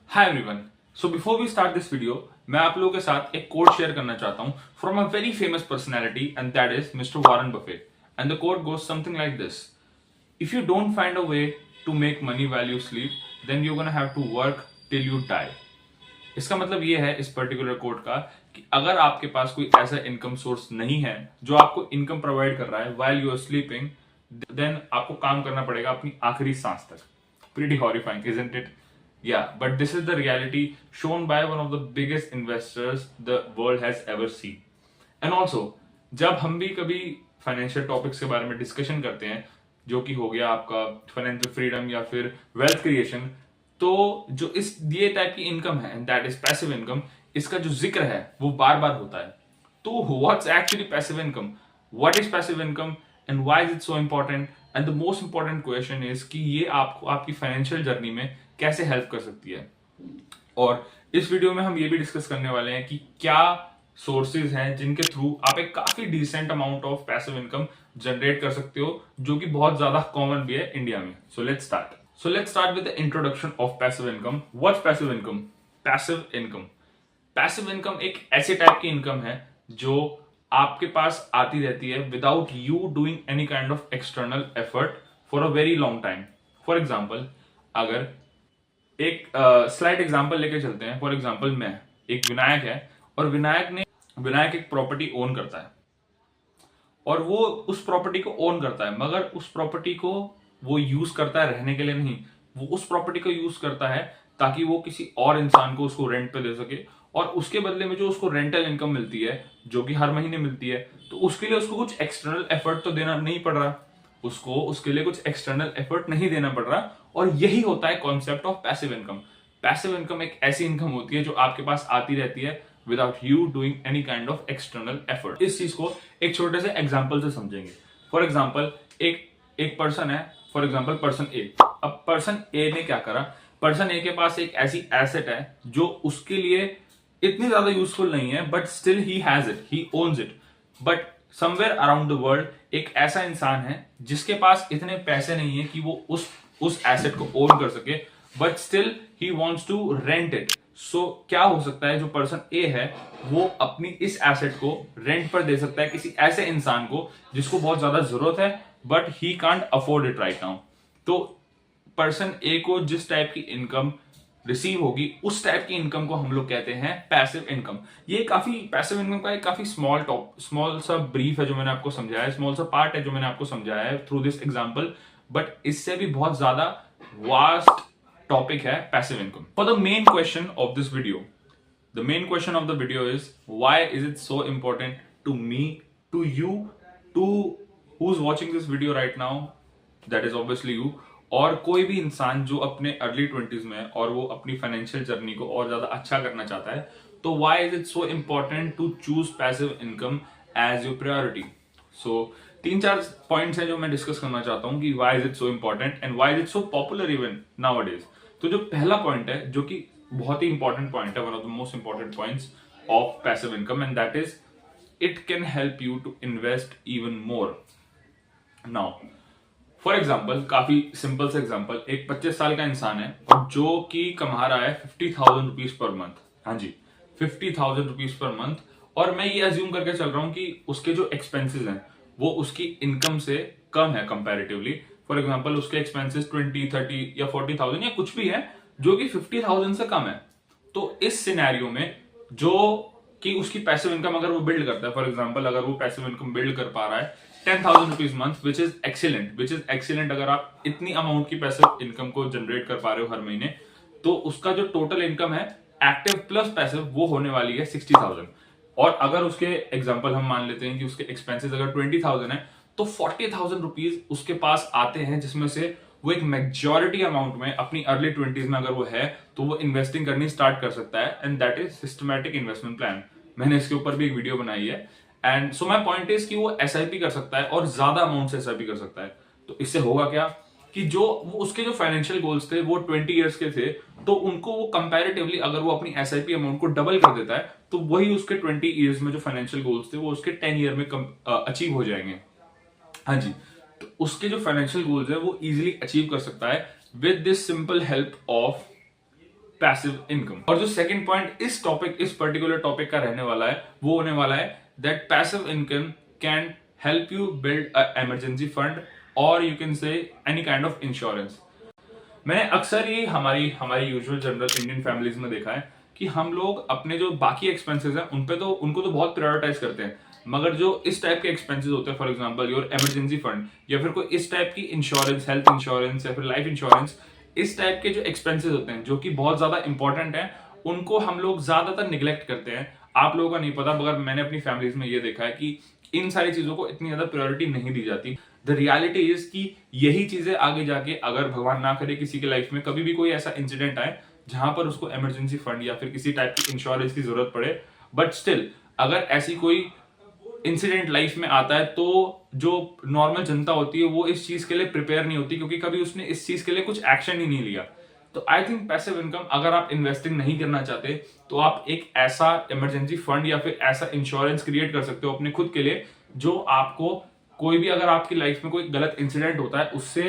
Hi everyone. So before we start this video, मैं आप लोगों के साथ एक कोट शेयर करना चाहता हूं from a very famous personality and that is mister Warren Buffett. And the quote goes something like this: if you don't find a way to make money while you sleep, then you gonna have to work till you die. इसका मतलब ये है इस particular coat का कि अगर आपके पास कोई ऐसा इनकम सोर्स नहीं है जो आपको इनकम प्रोवाइड कर रहा है while you are sleeping, then आपको काम करना पड़ेगा अपनी आखिरी सांस तक। Pretty horrifying, isn't it? Yeah, but this is the reality shown by one of the biggest investors the world has ever seen. And also, जब हम भी कभी फाइनेंशियल टॉपिक्स के बारे में डिस्कशन करते हैं, जो कि हो गया आपका फाइनेंशियल फ्रीडम या फिर वेल्थ क्रिएशन, तो जो इस ये टाइप की इनकम है, दैट इज पैसिव इनकम, इसका जो जिक्र है वो बार बार होता है। तो what's actually passive income, what is passive income and why is it so important, and the most important question is कि ये आपको आपकी फाइनेंशियल जर्नी में कैसे हेल्प कर सकती है। और इस वीडियो में हम ये भी डिस्कस करने वाले हैं कि क्या सोर्सेज हैं जिनके थ्रू आप एक काफी decent amount of passive income generate कर सकते हो, जो कि बहुत ज्यादा कॉमन भी है इंडिया में। So let's start with the introduction of passive income. What's passive income? Passive income एक ऐसे टाइप की इनकम है जो आपके पास आती रहती है without you doing any kind of external effort for a very long time. For example, अगर एक स्लाइड एग्जाम्पल लेके चलते हैं। फॉर एग्जाम्पल, मैं एक विनायक है और विनायक एक प्रॉपर्टी ओन करता है और वो उस प्रॉपर्टी को ओन करता है, मगर उस प्रॉपर्टी को वो यूज करता है रहने के लिए नहीं, वो उस प्रॉपर्टी को यूज करता है ताकि वो किसी और इंसान को उसको रेंट पे दे सके, और उसके बदले में जो उसको रेंटल इनकम मिलती है जो कि हर महीने मिलती है, तो उसके लिए उसको कुछ एक्सटर्नल एफर्ट तो देना नहीं पड़ रहा, उसको उसके लिए कुछ एक्सटर्नल एफर्ट नहीं देना पड़ रहा। और यही होता है concept of passive income. Passive income एक ऐसी इनकम होती है जो आपके पास आती रहती है without you doing any kind of external effort. इस चीज को एक छोटे से एग्जाम्पल से समझेंगे। फॉर एग्जाम्पल, एक पर्सन है, फॉर एग्जाम्पल पर्सन ए। अब पर्सन ए ने क्या करा, पर्सन ए के पास एक ऐसी एसेट है जो उसके लिए इतनी ज्यादा यूजफुल नहीं है, but still he has it, he owns it. But somewhere around the world एक ऐसा इंसान है जिसके पास इतने पैसे नहीं है कि वो उस एसेट को ओन कर सके, but still he wants to rent it. So क्या हो सकता है, जो पर्सन ए है वो अपनी इस एसेट को रेंट पर दे सकता है किसी ऐसे इंसान को जिसको बहुत ज्यादा जरूरत है, but he can't afford it right now. तो पर्सन ए को जिस टाइप की इनकम रिसीव होगी, उस टाइप की इनकम को हम लोग कहते हैं पैसिव इनकम। ये काफी पैसिव इनकम का एक काफी स्मॉल सा ब्रीफ है जो मैंने आपको समझाया है, स्मॉल सा पार्ट है जो मैंने आपको समझाया है थ्रू दिस एग्जांपल, बट इससे भी बहुत ज्यादा वास्ट टॉपिक है passive income. For the main question of this video, the main question of the video is why is it so important to me, to you, to who is watching this video right now, that is obviously you, और कोई भी इंसान जो अपने early 20s में है और वो अपनी फाइनेंशियल जर्नी को और ज्यादा अच्छा करना चाहता है। तो why is it so important to choose passive income as your priority. So 3-4 points हैं जो मैं डिस्कस करना चाहता हूं कि why is it so important and why is it so popular even nowadays. तो जो पहला पॉइंट है, जो कि बहुत ही इंपॉर्टेंट पॉइंट है, one of the most important points of passive income, and that is it can help you to invest even more. Now for example, काफी सिंपल से एग्जाम्पल, एक 25 साल का इंसान है जो कि कमा रहा है 50,000 रुपीज पर मंथ। हाँ जी, 50,000 रुपीज पर मंथ। और मैं ये अज्यूम करके चल रहा हूं कि उसके जो एक्सपेंसेस हैं वो उसकी इनकम से कम है कंपैरेटिवली। फॉर एग्जाम्पल, उसके एक्सपेंसेस 20, 30 या 40,000 या कुछ भी है जो कि 50,000 से कम है। तो इस सिनेरियो में जो कि उसकी पैसिव इनकम अगर वो बिल्ड करता है, फॉर एग्जाम्पल अगर वो पैसिव इनकम बिल्ड कर पा रहा है 10,000 rupees month, which is excellent. अगर आप इतनी अमाउंट की पैसिव इनकम को जनरेट कर पा रहे हो हर महीने, तो उसका जो टोटल इनकम है एक्टिव प्लस पैसिव वो होने वाली है 60,000। और अगर उसके एग्जाम्पल हम मान लेते हैं कि उसके एक्सपेंसेस अगर 20,000 है, तो 40,000 रुपीज उसके पास आते हैं, जिसमें से वो एक मेजॉरिटी अमाउंट में अपनी अर्ली 20s में अगर वो है तो वो इन्वेस्टिंग करनी स्टार्ट कर सकता है, and that is systematic investment plan. मैंने इसके ऊपर भी एक वीडियो बनाई है। And so my point is कि वो एसआईपी कर सकता है और ज्यादा अमाउंट से एसआईपी कर सकता है। तो इससे होगा क्या कि जो वो उसके जो फाइनेंशियल गोल्स थे वो 20 इयर्स के थे, तो उनको वो कंपैरेटिवली अगर वो अपनी एसआईपी अमाउंट को डबल कर देता है, तो वही उसके 20 इयर्स में जो फाइनेंशियल गोल्स थे वो उसके 10 ईयर में अचीव हो जाएंगे। हाँ जी, तो उसके जो फाइनेंशियल गोल्स है वो इजीली अचीव कर सकता है with this simple help of passive income. और जो सेकंड पॉइंट इस पर्टिकुलर टॉपिक का रहने वाला है वो होने वाला है that passive income can help you build a emergency fund और you can say any kind of insurance. मैंने अक्सर ये हमारी हमारी यूजुअल जनरल इंडियन फैमिलीज में देखा है कि हम लोग अपने जो बाकी एक्सपेंसेस हैं उनको तो बहुत प्रायोरिटाइज करते हैं, मगर जो इस टाइप के एक्सपेंसेस होते हैं, for example your emergency fund या फिर कोई इस टाइप की इंश्योरेंस, हेल्थ इंश्योरेंस या फिर लाइफ इंश्योरेंस, इस टाइप के जो एक्सपेंसेस होते हैं जो कि बहुत ज्यादा इंपॉर्टेंट है, उनको हम लोग ज्यादातर निग्लेक्ट करते हैं। आप लोगों का नहीं पता, मगर मैंने अपनी फैमिलीज में ये देखा है कि इन सारी चीजों को इतनी ज्यादा प्रायोरिटी नहीं दी जाती। द रियलिटी इज कि यही चीजें आगे जाके अगर भगवान ना करे किसी की लाइफ में कभी भी कोई ऐसा इंसिडेंट आए जहां पर उसको इमरजेंसी फंड या फिर किसी टाइप की इंश्योरेंस की जरूरत पड़े, बट स्टिल अगर ऐसी कोई इंसिडेंट लाइफ में आता है तो जो नॉर्मल जनता होती है वो इस चीज के लिए प्रिपेयर नहीं होती, क्योंकि कभी उसने इस चीज के लिए कुछ एक्शन ही नहीं लिया। तो आई थिंक पैसिव इनकम, अगर आप इन्वेस्टिंग नहीं करना चाहते तो आप एक ऐसा इमरजेंसी फंड या फिर ऐसा इंश्योरेंस क्रिएट कर सकते हो अपने खुद के लिए, जो आपको कोई भी, अगर आपकी लाइफ में कोई गलत इंसिडेंट होता है उससे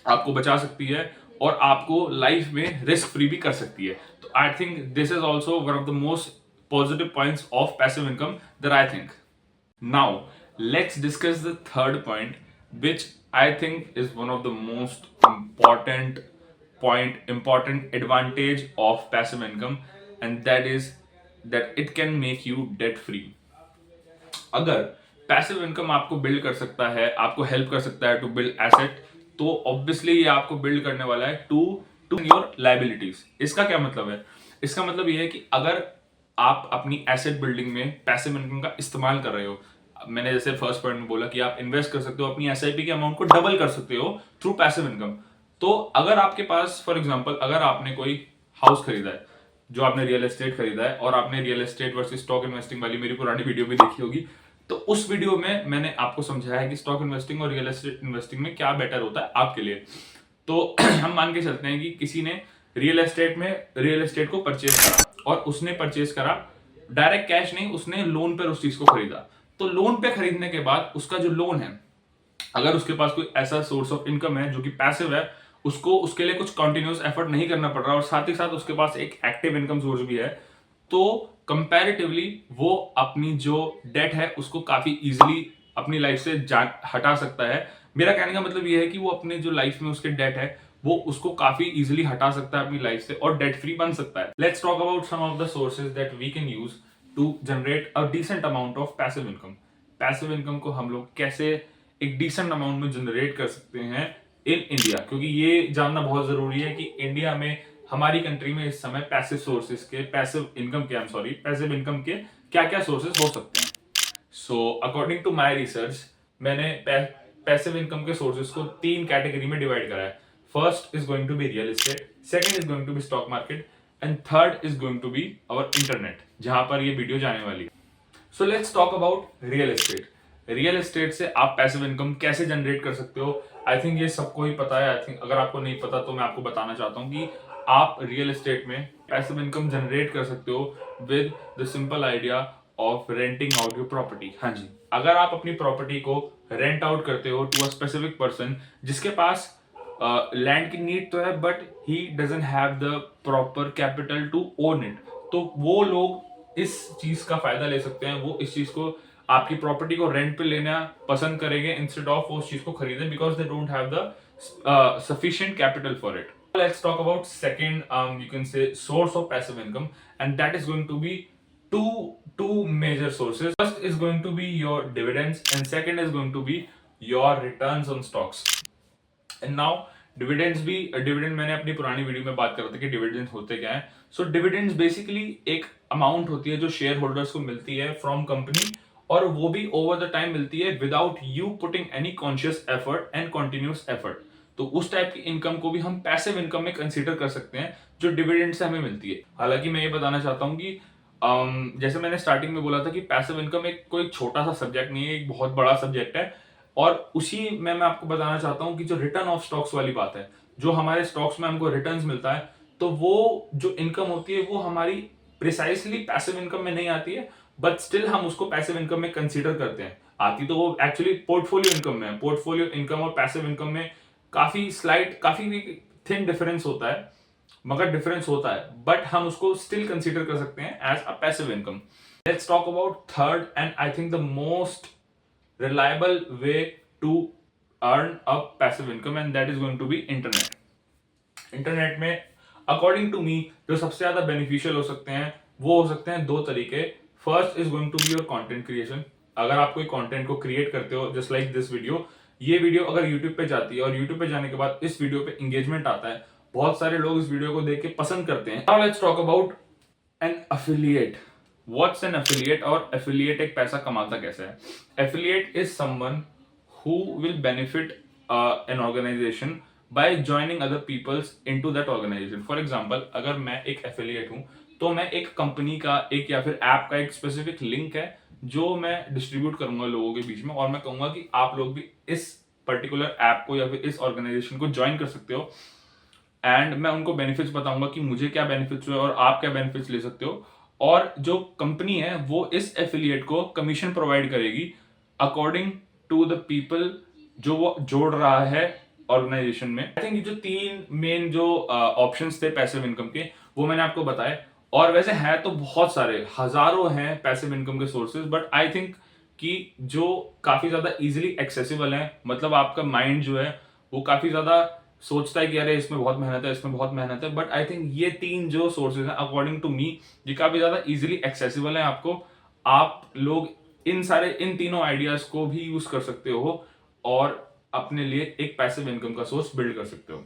आपको बचा सकती है और आपको लाइफ में रिस्क फ्री भी कर सकती है। तो I think this is also one of the most positive points of passive income that I think. Now, let's discuss the third point, which I think is one of the most important advantage of passive income, and that is that it can make you debt free. अगर passive income आपको build कर सकता है, आपको help कर सकता है to build asset, तो ऑब्वियसली ये आपको बिल्ड करने वाला है टू योर लाइबिलिटीज। इसका क्या मतलब है? इसका मतलब ये है कि अगर आप अपनी एसेट बिल्डिंग में पैसिव इनकम का इस्तेमाल कर रहे हो, मैंने जैसे फर्स्ट पॉइंट में बोला कि आप इन्वेस्ट कर सकते हो, अपनी एसआईपी के अमाउंट को डबल कर सकते हो थ्रू पैसिव इनकम। तो अगर आपके पास, फॉर एग्जांपल, अगर आपने कोई हाउस खरीदा है, जो आपने रियल एस्टेट खरीदा है, और आपने real estate versus stock investing वाली मेरी पुरानी वीडियो भी देखी होगी, तो उस वीडियो में मैंने आपको समझाया है कि स्टॉक इन्वेस्टिंग और रियल एस्टेट इन्वेस्टिंग में क्या बेटर होता है आपके लिए। तो हम मान के चलते हैं कि किसी ने रियल एस्टेट को परचेज करा, और उसने परचेज करा डायरेक्ट कैश नहीं, उसने लोन पर उस चीज को खरीदा। तो लोन पे खरीदने के बाद उसका जो लोन है, अगर उसके पास कोई ऐसा सोर्स ऑफ इनकम है जो कि पैसिव है, उसको उसके लिए कुछ कंटिन्यूअस एफर्ट नहीं करना पड़ रहा और साथ ही साथ उसके पास एक एक्टिव इनकम सोर्स भी है, तो कंपैरेटिवली वो अपनी जो डेट है उसको काफी इजीली अपनी लाइफ से हटा सकता है। मेरा कहने का मतलब ये है कि वो अपने जो लाइफ में उसके डेट है वो उसको काफी इजीली हटा सकता है अपनी लाइफ से और डेट फ्री बन सकता है। Let's talk about some of the sources that we can use to generate a decent amount of passive income. Passive income को हम लोग कैसे एक डिसेंट अमाउंट में जनरेट कर सकते हैं इन इंडिया, क्योंकि ये जानना बहुत जरूरी है कि इंडिया में, हमारी कंट्री में इस समय पैसिव इनकम के क्या क्या सोर्सेज हो सकते हैं। So according to my research, मैंने पैसिव इनकम के सोर्सेज को 3 कैटेगरी में डिवाइड करा है। First is going to be real estate, second is going to be stock market, and third is going to be our internet, जहां पर ये video जाने वाली है। So let's talk about real estate. Real estate से आप passive income कैसे generate कर सकते हो, आई थिंक ये सबको ही पता है। आई थिंक अगर आपको नहीं पता तो मैं आपको बताना चाहता हूँ कि आप रियल एस्टेट में पैसिव इनकम जनरेट कर सकते हो with the simple idea of renting out your property. हाँ जी, अगर आप अपनी प्रॉपर्टी को रेंट आउट करते हो टू अ स्पेसिफिक पर्सन जिसके पास लैंड की नीड तो है but he doesn't have the proper capital to own it, तो वो लोग इस चीज का फायदा ले सकते हैं। वो इस चीज को, आपकी प्रॉपर्टी को रेंट पे लेना पसंद करेंगे इंस्टेड ऑफ उस चीज को खरीदें, because they don't have the sufficient capital for it. Let's talk about second, you can say, source of passive income, and that is going to be two major sources. First is going to be your dividends, and second is going to be your returns on stocks. And now dividend मैंने अपनी पुरानी video में बात कर रहा था कि dividends होते क्या है। सो डिविडेंड्स बेसिकली एक अमाउंट होती है जो शेयर होल्डर्स को मिलती है फ्रॉम कंपनी, और वो भी ओवर द टाइम मिलती है without you putting any conscious effort and continuous effort. तो उस टाइप की इनकम को भी हम पैसिव इनकम में कंसीडर कर सकते हैं जो डिविडेंड से हमें मिलती है। हालांकि मैं ये बताना चाहता हूँ कि जैसे मैंने स्टार्टिंग में बोला था कि पैसिव इनकम एक कोई छोटा सा सब्जेक्ट नहीं है, एक बहुत बड़ा सब्जेक्ट है। और उसी में मैं आपको बताना चाहता हूँ कि जो रिटर्न ऑफ स्टॉक्स वाली बात है, जो हमारे स्टॉक्स में हमको रिटर्न्स मिलता है, तो वो जो इनकम होती है वो हमारी प्रिसाइसली पैसिव इनकम में नहीं आती है, बट स्टिल हम उसको पैसिव इनकम में कंसीडर करते हैं। आती तो वो एक्चुअली पोर्टफोलियो इनकम में है। पोर्टफोलियो इनकम और पैसिव इनकम में काफी थिन डिफरेंस होता है, मगर डिफरेंस होता है, बट हम उसको स्टिल कंसीडर कर सकते हैं as a passive income. Let's talk about third and I think the most reliable way to earn a passive income, and that is going to be internet. Internet में according to me जो सबसे ज्यादा beneficial हो सकते हैं वो हो सकते हैं दो तरीके। First is going to be your content creation. अगर आप कोई कंटेंट को क्रिएट करते हो just like this video, video वीडियो अगर यूट्यूब पे जाती है और यूट्यूब पे जाने के बाद इस वीडियो पे एंगेजमेंट आता है, बहुत सारे लोग इस वीडियो को देख के पसंद करते हैं। Now let's talk about an affiliate. What's an affiliate, और एफिलिएट एक पैसा कमाता कैसे है? Affiliate is someone who will benefit an organization by joining other peoples into that organization. For example, अगर मैं एक एफिलिएट हूं तो मैं एक कंपनी का एक या फिर ऐप का एक स्पेसिफिक लिंक है जो मैं डिस्ट्रीब्यूट करूंगा लोगों के बीच में, और मैं कहूंगा कि आप लोग भी इस पर्टिकुलर ऐप को या फिर इस ऑर्गेनाइजेशन को ज्वाइन कर सकते हो, एंड मैं उनको बेनिफिट्स बताऊंगा कि मुझे क्या बेनिफिट्स हुए और आप क्या बेनिफिट्स ले सकते हो। और जो कंपनी है वो इस एफिलिएट को कमीशन प्रोवाइड करेगी अकॉर्डिंग टू द पीपल जो वो जोड़ रहा है ऑर्गेनाइजेशन में। आई थिंक ये जो तीन मेन जो ऑप्शंस थे पैसिव इनकम के वो मैंने आपको बताए, और वैसे है तो बहुत सारे हजारों हैं पैसिव इनकम के सोर्सेज, बट आई थिंक कि जो काफी ज्यादा इजीली एक्सेसिबल है, मतलब आपका माइंड जो है वो काफी ज्यादा सोचता है कि अरे इसमें बहुत मेहनत है, इसमें बहुत मेहनत है, बट आई थिंक ये तीन जो सोर्सेज हैं अकॉर्डिंग टू मी ये काफी ज्यादा इजीली एक्सेसिबल है आपको। आप लोग इन तीनों आइडियाज को भी यूज कर सकते हो और अपने लिए एक पैसिव इनकम का सोर्स बिल्ड कर सकते हो।